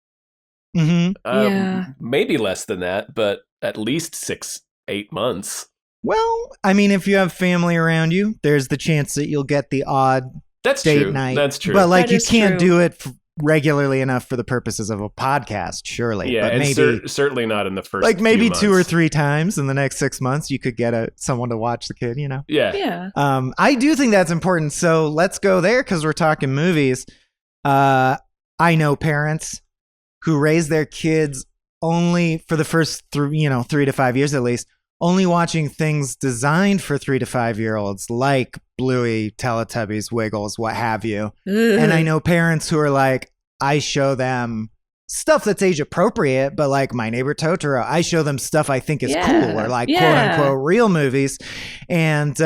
Mm-hmm. Maybe less than that, but at least 6-8 months. Well, I mean, if you have family around you, there's the chance that you'll get the odd date night. That's true. But like, you can't do it regularly enough for the purposes of a podcast, surely. Yeah, but maybe certainly not in the first. Like maybe few months. 2 or 3 times in the next 6 months, you could get someone to watch the kid. Yeah. I do think that's important. So let's go there because we're talking movies. I know parents who raise their kids only for the first 3 to 5 years at least. Only watching things designed for 3 to 5 year olds like Bluey, Teletubbies, Wiggles, what have you. And I know parents who are like, I show them stuff that's age appropriate, but like My Neighbor Totoro, I show them stuff I think is cool or like quote unquote real movies. And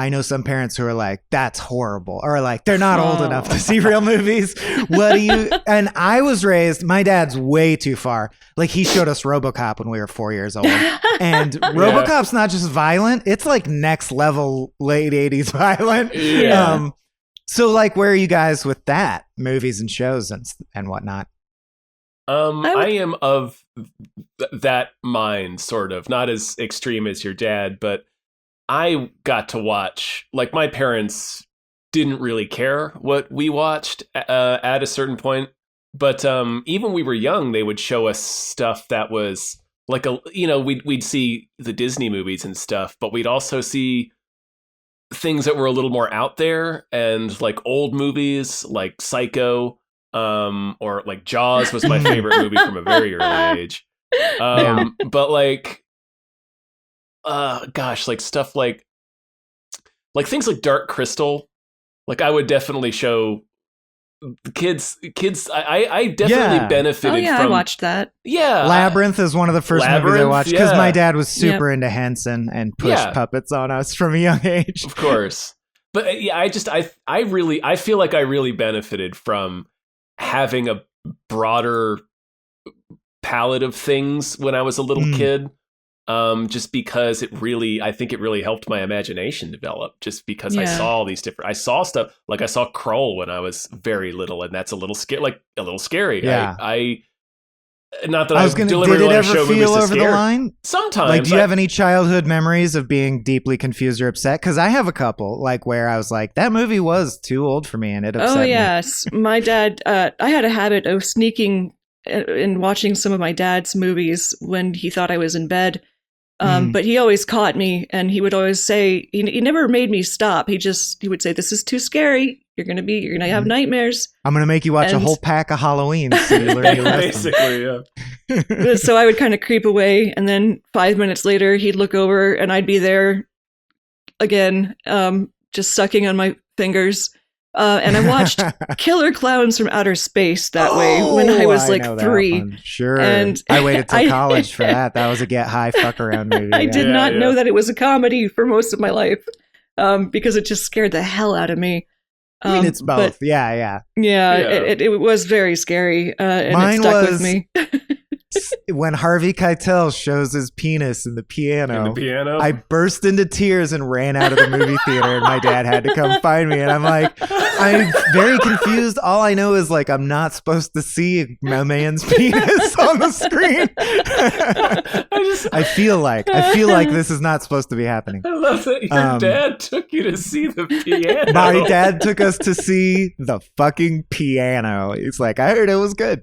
I know some parents who are like, that's horrible, or like, they're not old enough to see real movies. And I was raised, my dad's way too far. Like, he showed us RoboCop when we were 4 years old. And RoboCop's not just violent, it's like next level late 80s violent. Yeah. So like, where are you guys with that? Movies and shows and whatnot? I am of that mind, sort of. Not as extreme as your dad, but I got to watch, like, my parents didn't really care what we watched at a certain point. But even when we were young, they would show us stuff that was like we'd see the Disney movies and stuff, but we'd also see things that were a little more out there and like old movies like Psycho, or like Jaws was my favorite movie from a very early age. But like, like stuff like things like Dark Crystal, like I would definitely show the kids. I definitely benefited from. I watched that. Yeah, Labyrinth is one of the first movies I watched because my dad was super into Henson and pushed puppets on us from a young age. Of course, but I feel like I really benefited from having a broader palette of things when I was a little kid. Just because I think it really helped my imagination develop, just because I saw all these I saw stuff, like I saw Kroll when I was very little, and that's a little scary. Yeah. Not that I was going to, did it ever feel over the line? Sometimes. Like, do you have any childhood memories of being deeply confused or upset? Because I have a couple, like where I was like, that movie was too old for me and it upset me. Oh, yes. My dad, I had a habit of sneaking and watching some of my dad's movies when he thought I was in bed. But he always caught me, and he would always say, he never made me stop. He would say, this is too scary. You're going to have nightmares. I'm going to make you watch a whole pack of Halloween so you learn your lesson. Basically, yeah. So I would kind of creep away, and then 5 minutes later, he'd look over, and I'd be there again, just sucking on my fingers. And I watched Killer Clowns from Outer Space that way when I was like know that 3. one. Sure. And I waited till college for that. That was a get high fuck around movie. I did Yeah, not yeah. know that it was a comedy for most of my life, because it just scared the hell out of me. I mean, it's both. But yeah. it was very scary, and Mine it stuck was- with me. When Harvey Keitel shows his penis in the piano, In the piano. I burst into tears and ran out of the movie theater, and my dad had to come find me. And I'm like, I'm very confused. All I know is like I'm not supposed to see my man's penis on the screen. I feel like this is not supposed to be happening. I love that your dad took you to see the piano. My dad took us to see the fucking piano. He's like, I heard it was good.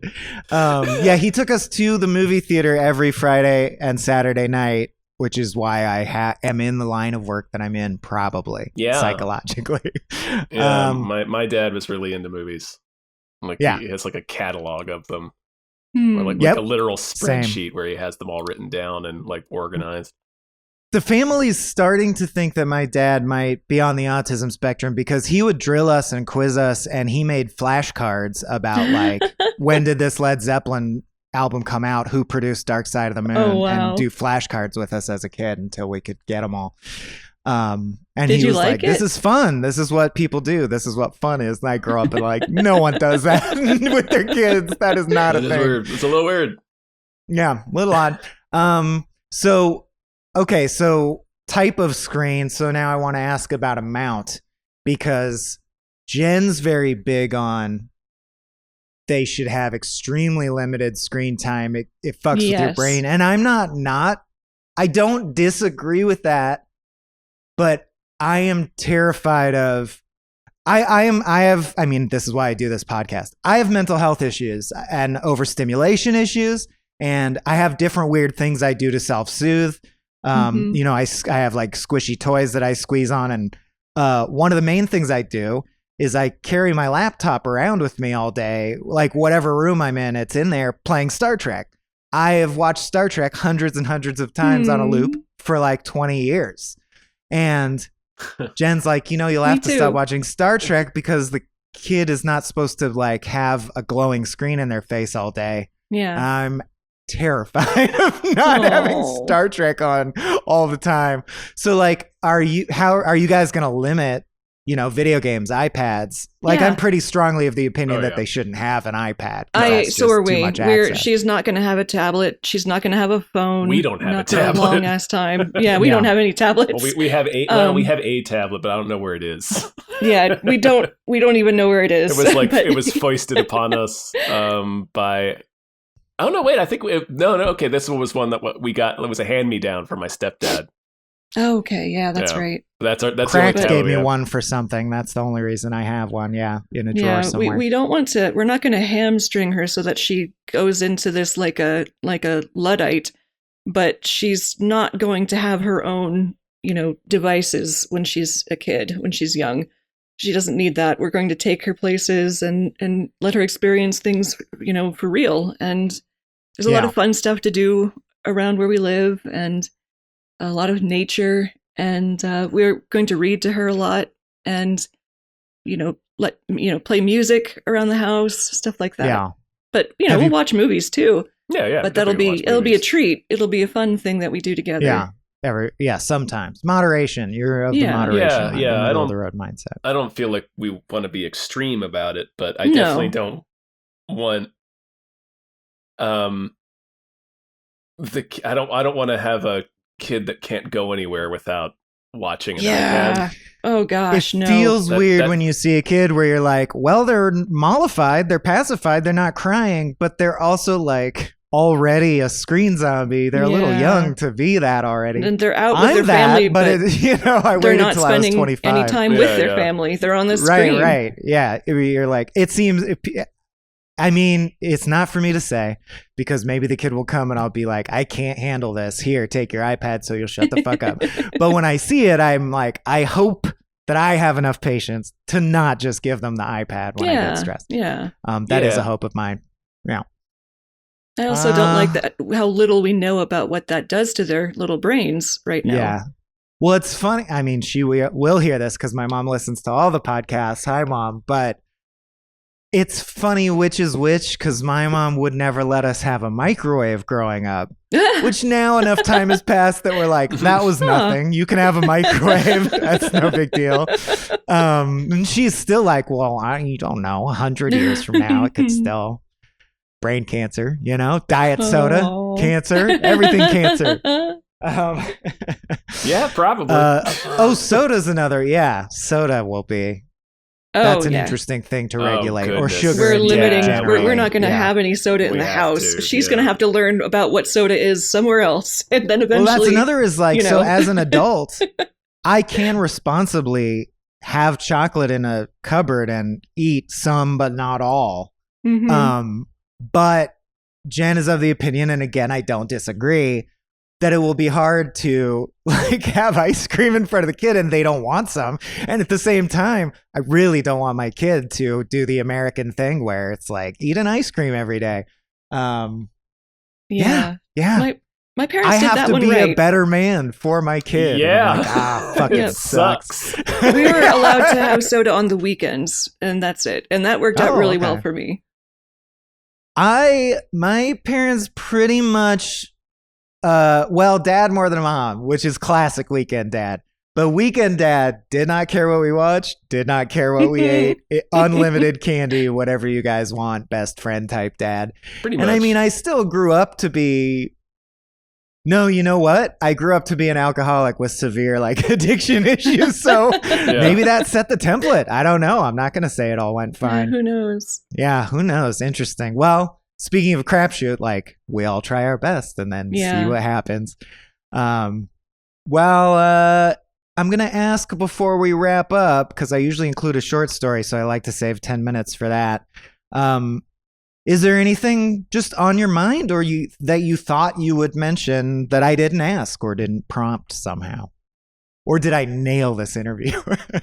Yeah, he took us to the movie theater every Friday and Saturday night, which is why I am in the line of work that I'm in, probably. Yeah. Psychologically. Yeah, my dad was really into movies. Like Yeah. he has like a catalog of them, Hmm. or like Yep. a literal Same. spreadsheet where he has them all written down and like organized. The family's starting to think that my dad might be on the autism spectrum because he would drill us and quiz us, and he made flashcards about like, when did this Led Zeppelin album come out, who produced Dark Side of the Moon, Oh, wow. and do flashcards with us as a kid until we could get them all. And Did he you was like like, this it? is fun. This is what people do. This is what fun is. And I grew up and like, no one does that with their kids. That is not a That is thing. weird. It's a little weird. Yeah, a little odd. So type of screen. So now I want to ask about amount, because Jen's very big on they should have extremely limited screen time. It fucks with your Yes. brain. And I'm not, I don't disagree with that, but I am terrified of, I mean, this is why I do this podcast. I have mental health issues and overstimulation issues, and I have different weird things I do to self-soothe. Mhm. You know, I have like squishy toys that I squeeze on. And one of the main things I do is I carry my laptop around with me all day, like whatever room I'm in, it's in there playing Star Trek. I have watched Star Trek hundreds and hundreds of times on a loop for like 20 years. And Jen's like, you know, you'll have to too. stop watching Star Trek because the kid is not supposed to like have a glowing screen in their face all day. Yeah. I'm terrified of not having Aw. Star Trek on all the time. So like, how are you guys going to limit, you know, video games, iPads? Like, Yeah. I'm pretty strongly of the opinion Oh, that yeah. they shouldn't have an iPad. 'cause that's So just are too we. much access. She's not going to have a tablet. She's not going to have a phone. We don't have not a for tablet. long ass time. Yeah, we Yeah. don't have any tablets. Well, we have a we have a tablet, but I don't know where it is. Yeah, we don't even know where it is. It was like But- it was foisted upon us by. Oh no! Wait, I think no. Okay, this one was one that we got. It was a hand me down from my stepdad. Oh, okay, yeah, that's Yeah. right. That's the only Cracked tablet gave we me have. one for something. That's the only reason I have one. Yeah, in a drawer Yeah, somewhere. we don't want to. We're not going to hamstring her so that she goes into this like a Luddite, but she's not going to have her own, you know, devices when she's a kid, when she's young. She doesn't need that. We're going to take her places and let her experience things, you know, for real. And there's a lot Yeah. of fun stuff to do around where we live, and a lot of nature. And we're going to read to her a lot, and play music around the house, stuff like that. Yeah. But you know, Have we'll you- watch movies too. Yeah. But definitely watch it'll be a movies. treat. It'll be a fun thing that we do together. Yeah. Sometimes moderation. You're of the Yeah. moderation. Yeah, I'm the yeah, I middle don't- of the road mindset. I don't feel like we want to be extreme about it, but I No. definitely don't want. I don't want to have a kid that can't go anywhere without watching an iPad. Yeah. Oh gosh, It no. feels That- weird that- when you see a kid where you're like, well, they're mollified, they're pacified, they're not crying, but they're also like already a screen zombie. They're a little Yeah. young to be that already. And they're out with I'm their that, family, but I they're waited not till I was spending 25. any time Yeah, with their yeah. family. They're on the screen. Right. Yeah. You're like, it seems. I mean, it's not for me to say, because maybe the kid will come and I'll be like, I can't handle this. Here, take your iPad so you'll shut the fuck up. But when I see it, I'm like, I hope that I have enough patience to not just give them the iPad when I get stressed. Yeah. That is Yeah. a hope of mine. Yeah. I also don't like that how little we know about what that does to their little brains right now. Yeah. Well, it's funny. I mean, she will hear this because my mom listens to all the podcasts. Hi, Mom. But it's funny which is which because my mom would never let us have a microwave growing up, which now enough time has passed that we're like, that was nothing. You can have a microwave. That's no big deal. And she's still like, well, you don't know. 100 years from now, it could still brain cancer, diet soda, cancer, everything cancer. Yeah, probably. Soda's another. Yeah, soda will be. That's an interesting thing to regulate. Or sugar. We're limiting. Generally. We're not going to have any soda in the house. She's going to have to learn about what soda is somewhere else, and then eventually. Well, that's another. Is like so. As an adult, I can responsibly have chocolate in a cupboard and eat some, but not all. Mm-hmm. But Jen is of the opinion, and again, I don't disagree, that it will be hard to have ice cream in front of the kid and they don't want some. And at the same time, I really don't want my kid to do the American thing where it's like, eat an ice cream every day. Yeah. My parents did that one right. I have to be a better man for my kid. Yeah. Fucking sucks. We were allowed to have soda on the weekends, and that's it. And that worked out really well for me. My parents pretty much... dad more than mom, which is classic weekend dad. But weekend dad did not care what we watched, did not care what we ate, unlimited candy, whatever you guys want, best friend type dad. Pretty much. And I mean, I still grew up to be... No, you know what? I grew up to be an alcoholic with severe addiction issues. So maybe that set the template. I don't know. I'm not going to say it all went fine. Who knows? Yeah, who knows? Interesting. Well, speaking of crapshoot, we all try our best and then see what happens. I'm going to ask before we wrap up, because I usually include a short story, so I like to save 10 minutes for that. Is there anything just on your mind or that you thought you would mention that I didn't ask or didn't prompt somehow? Or did I nail this interview?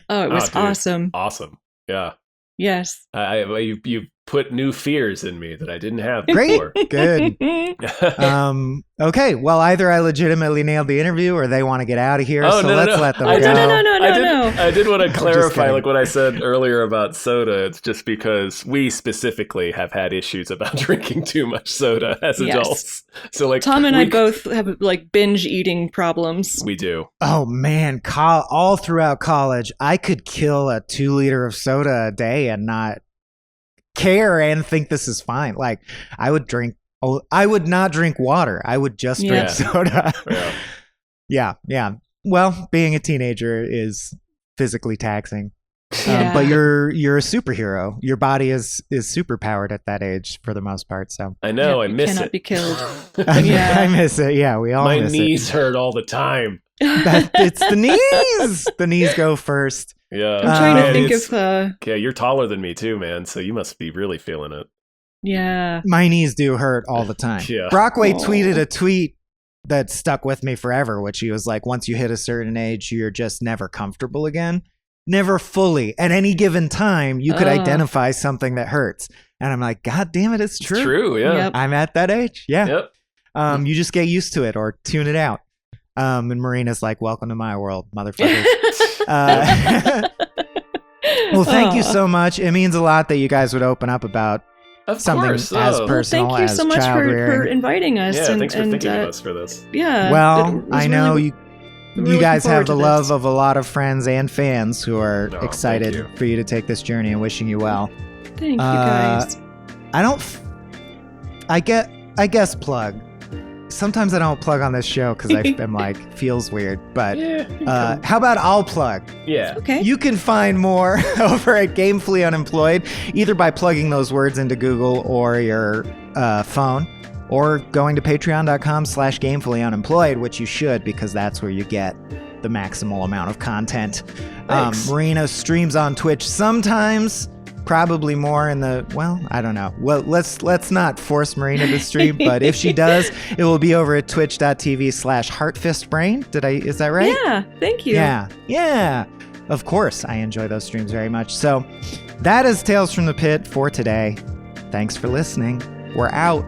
Oh, it was awesome. Awesome. Yeah. Yes. You put new fears in me that I didn't have before. Great. Good. Okay. Well, either I legitimately nailed the interview or they want to get out of here. Let's let them go. No. I did want to clarify, what I said earlier about soda. It's just because we specifically have had issues about drinking too much soda as adults. So Tom and I both have binge eating problems. We do. Oh man, all throughout college, I could kill a 2 liter of soda a day and not care and think this is fine. I would not drink water. I would just drink soda. Yeah. Well, being a teenager is physically taxing. But you're a superhero. Your body is super powered at that age for the most part. So I know I miss it. Cannot be killed. I miss it. Yeah, we all. My miss knees hurt all the time. It's the knees. The knees go first. Yeah, I'm trying to think if. Yeah, you're taller than me too, man. So you must be really feeling it. Yeah, my knees do hurt all the time. Brockway tweeted a tweet that stuck with me forever, which he was like, once you hit a certain age, you're just never comfortable again. Never fully. At any given time, you could identify something that hurts. And I'm like, God damn it, it's true. It's true, yeah. Yep. I'm at that age. Yeah. Yep. You just get used to it or tune it out. And Marina's like, welcome to my world, motherfuckers. Well, thank you so much. It means a lot that you guys would open up about something as personal thank you as so much child-rearing. for inviting us. Yeah, thanks for thinking of us for this. Yeah. Well, I know really, you guys have the love of a lot of friends and fans who are excited for you to take this journey and wishing you well. Thank you guys. I guess plug. Sometimes I don't plug on this show because I'm feels weird. But how about I'll plug? Yeah. Okay. You can find more over at Gamefully Unemployed, either by plugging those words into Google or your phone, or going to patreon.com/gamefullyunemployed, which you should, because that's where you get the maximal amount of content. Marina streams on Twitch sometimes. Probably more in the, I don't know. Well, let's not force Marina to stream, but if she does, it will be over at twitch.tv/heartfistbrain. Is that right? Yeah, thank you. Yeah. Of course, I enjoy those streams very much. So that is Tales from the Pit for today. Thanks for listening. We're out.